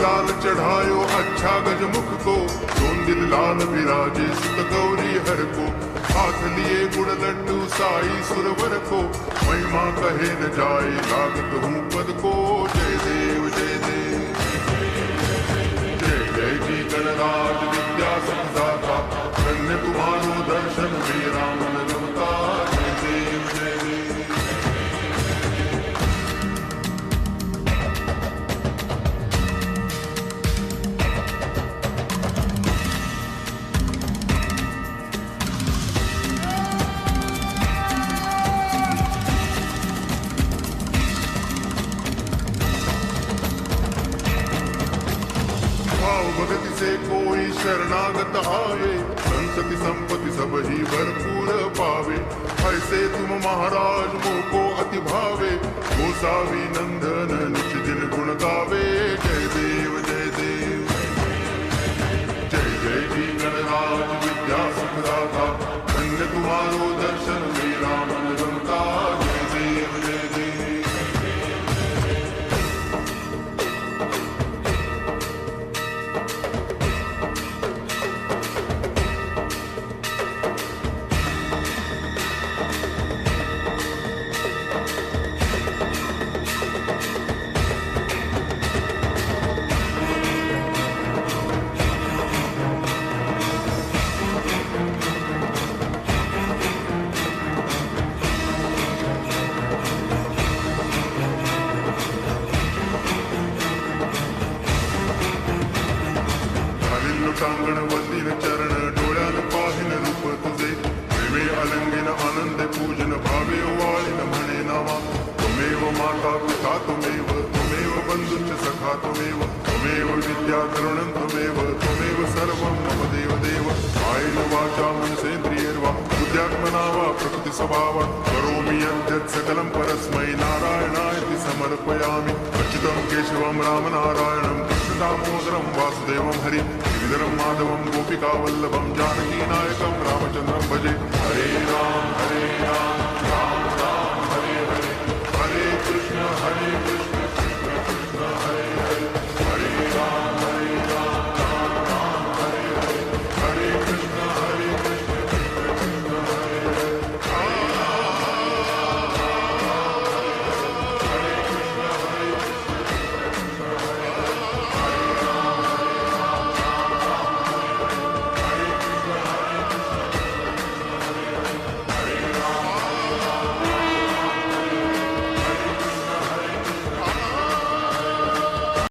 लाल चढ़ायो अच्छा गजमुख को, सोन दिल लाल विराजे सुत गौरी हर को, हाथ लिए गुड़ लड्डू साई सुरवर को, महिमा कहे न जाए लागत हूँ पद को। जय देव जय देव जय जय जी गणराज विद्या सुखदाता, धन्य तुम्हारो दर्शन मेरा मन रमता। जय देव जय देव भगति से कोई शरणागत आवे, संतति संपत्ति सब ही भरपूर पावे। ऐसे तुम महाराज मोको अति भावे, गोसावी नंदन निज दिन गुण गावे। जय देव जय देव जय जय जी गणराज विद्या सुखदाता, धन्य तुम्हारो दर्शन मेरा मन रमता। जय देव जय देव टांगण वंदिन चरण, डोळ्यान पाहिन रूप तुझे, प्रेमे अलंगिन आनंद पूजन, भावे वाळीन म्हणे नावा। त्वमेव माता पिता त्वमेव, त्वमेव बंधुश्च सखा त्वमेव, त्वमेव विद्या करुणं त्वमेव, त्वमेव सर्वं मम देव देव। कायेन वाचा मनसेन्द्रियैर्वा बुद्ध्यात्मना वा प्रकृति स्वभावात् करोमि यद्यत् सकलं परस्मै नारायणायति समर्पयामि। अच्युतं केशवं रामनारायणं दामोदरं वासुदेवं हरि, गिरिधरं माधवं गोपिकावल्लभं जानकीनायकं रामचन्द्रं भजे। हरे राम